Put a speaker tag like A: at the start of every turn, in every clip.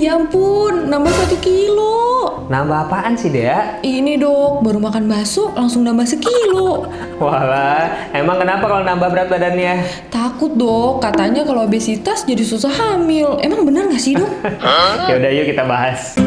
A: Ya ampun, nambah 1 kilo.
B: Nambah apaan sih, Dea?
A: Ini dok, baru makan bakso langsung nambah 1 kilo.
B: Walah, emang kenapa kalau nambah berat badannya?
A: Takut dok, katanya kalau obesitas jadi susah hamil. Emang benar nggak sih dok?
B: Yaudah, yuk kita bahas.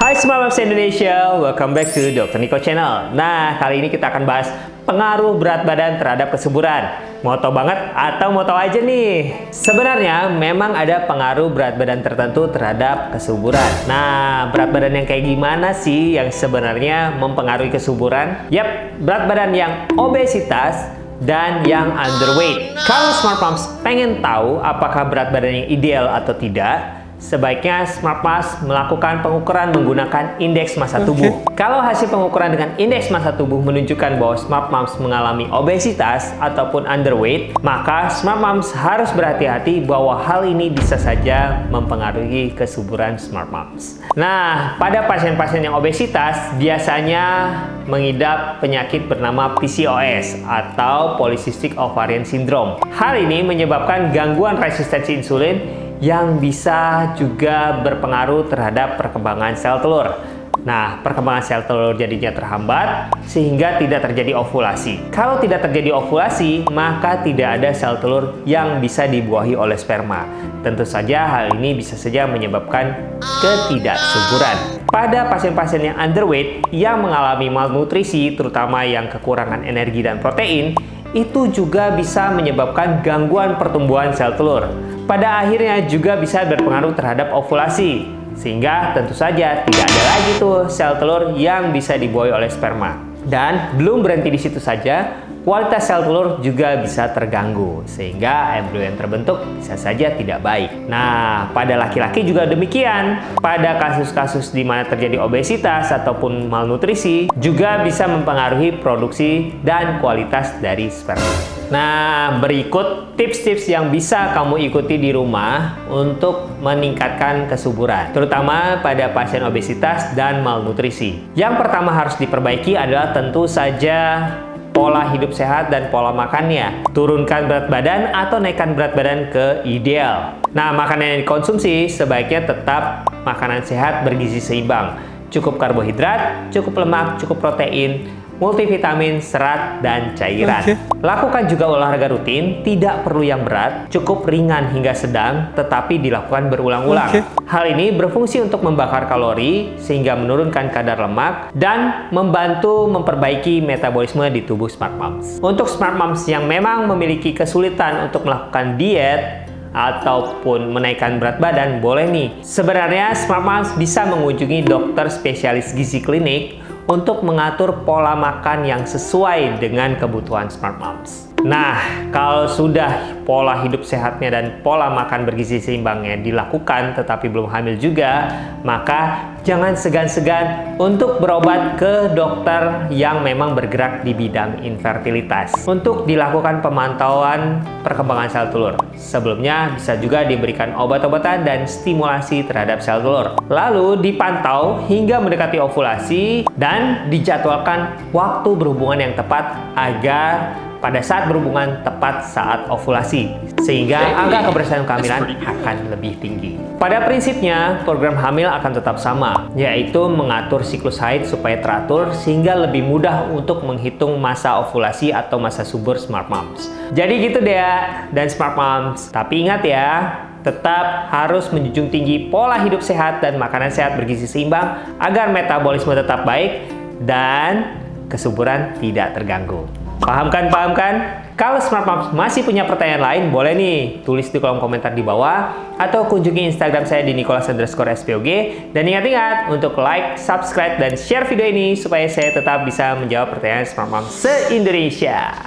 B: Hai Smart Moms Indonesia, welcome back to Dr. Niko Channel. Nah, kali ini kita akan bahas pengaruh berat badan terhadap kesuburan. Mau tau banget atau mau tau aja nih? Sebenarnya memang ada pengaruh berat badan tertentu terhadap kesuburan. Nah, berat badan yang kayak gimana sih yang sebenarnya mempengaruhi kesuburan? Yap, berat badan yang obesitas dan yang underweight. Kalau Smart Moms pengen tahu apakah berat badan yang ideal atau tidak, sebaiknya Smart Moms melakukan pengukuran menggunakan indeks massa tubuh. Kalau hasil pengukuran dengan indeks massa tubuh menunjukkan bahwa Smart Moms mengalami obesitas ataupun underweight, maka Smart Moms harus berhati-hati bahwa hal ini bisa saja mempengaruhi kesuburan Smart Moms. Nah, pada pasien-pasien yang obesitas biasanya mengidap penyakit bernama PCOS atau Polycystic Ovarian Syndrome. Hal ini menyebabkan gangguan resistensi insulin yang bisa juga berpengaruh terhadap perkembangan sel telur. Nah, perkembangan sel telur jadinya terhambat sehingga tidak terjadi ovulasi. Kalau tidak terjadi ovulasi, maka tidak ada sel telur yang bisa dibuahi oleh sperma. Tentu saja hal ini bisa saja menyebabkan ketidaksuburan. Pada pasien-pasien yang underweight yang mengalami malnutrisi, terutama yang kekurangan energi dan protein, itu juga bisa menyebabkan gangguan pertumbuhan sel telur. Pada akhirnya juga bisa berpengaruh terhadap ovulasi, sehingga tentu saja tidak ada lagi tuh sel telur yang bisa dibuahi oleh sperma. Dan belum berhenti di situ saja, kualitas sel telur juga bisa terganggu, sehingga embrio yang terbentuk bisa saja tidak baik. Nah, pada laki-laki juga demikian. Pada kasus-kasus di mana terjadi obesitas ataupun malnutrisi, juga bisa mempengaruhi produksi dan kualitas dari sperma. Nah, berikut tips-tips yang bisa kamu ikuti di rumah untuk meningkatkan kesuburan, terutama pada pasien obesitas dan malnutrisi. Yang pertama harus diperbaiki adalah tentu saja pola hidup sehat dan pola makannya. Turunkan berat badan atau naikkan berat badan ke ideal. Nah, makanan yang dikonsumsi sebaiknya tetap makanan sehat bergizi seimbang. Cukup karbohidrat, cukup lemak, cukup protein, multivitamin, serat, dan cairan. Lakukan juga olahraga rutin, tidak perlu yang berat, cukup ringan hingga sedang, tetapi dilakukan berulang-ulang. Hal ini berfungsi untuk membakar kalori, sehingga menurunkan kadar lemak, dan membantu memperbaiki metabolisme di tubuh Smart Moms. Untuk Smart Moms yang memang memiliki kesulitan untuk melakukan diet, ataupun menaikkan berat badan, boleh nih. Sebenarnya Smart Moms bisa mengunjungi dokter spesialis gizi klinik untuk mengatur pola makan yang sesuai dengan kebutuhan Smart Moms. Nah, kalau sudah pola hidup sehatnya dan pola makan bergizi seimbangnya dilakukan tetapi belum hamil juga, maka jangan segan-segan untuk berobat ke dokter yang memang bergerak di bidang infertilitas untuk dilakukan pemantauan perkembangan sel telur. Sebelumnya bisa juga diberikan obat-obatan dan stimulasi terhadap sel telur. Lalu dipantau hingga mendekati ovulasi dan dijadwalkan waktu berhubungan yang tepat agar pada saat berhubungan tepat saat ovulasi, sehingga angka keberhasilan kehamilan akan lebih tinggi. Pada prinsipnya, program hamil akan tetap sama, yaitu mengatur siklus haid supaya teratur sehingga lebih mudah untuk menghitung masa ovulasi atau masa subur Smart Moms. Jadi gitu Dea dan Smart Moms. Tapi ingat ya, tetap harus menjunjung tinggi pola hidup sehat dan makanan sehat bergizi seimbang agar metabolisme tetap baik dan kesuburan tidak terganggu. Paham kan? Paham kan? Kalau Smart Moms masih punya pertanyaan lain, boleh nih tulis di kolom komentar di bawah atau kunjungi Instagram saya di Nicholas_SPOG. Dan ingat-ingat untuk like, subscribe, dan share video ini supaya saya tetap bisa menjawab pertanyaan Smart Moms se-Indonesia.